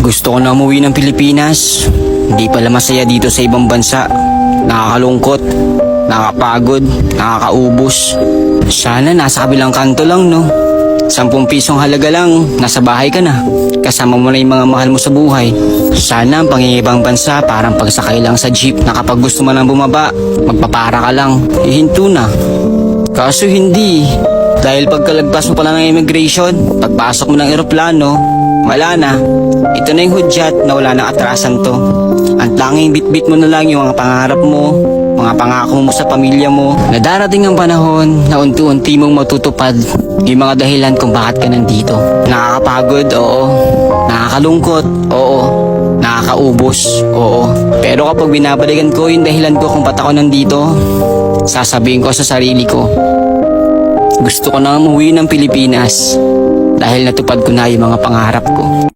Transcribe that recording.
Gusto ko na umuwi ng Pilipinas. Hindi pala masaya dito sa ibang bansa. Nakakalungkot, nakakapagod, nakakaubos. Sana nasa kabilang kanto lang, no? 10 pisong halaga lang, nasa bahay ka na. Kasama mo na yung mga mahal mo sa buhay. Sana ang pangingibang bansa parang pagsakay lang sa jeep na kapag gusto mo nang bumaba, magpapara ka lang, ihinto na. Kaso hindi. Dahil pagkalagpas mo pala ng immigration, pagpasok mo ng eroplano, wala na. Ito na yung hudyat na wala nang atrasan to. Ang tanging bitbit mo na lang yung mga pangarap mo, mga pangako mo sa pamilya mo, na darating ang panahon na unti-unti mong matutupad yung mga dahilan kung bakit ka nandito. Nakakapagod, oo. Nakakalungkot, oo. Nakakaubos, oo. Pero kapag binabalikan ko yung dahilan ko kung ba't ako nandito, sasabihin ko sa sarili ko, gusto ko na umuwi ng Pilipinas dahil natupad ko na yung mga pangarap ko.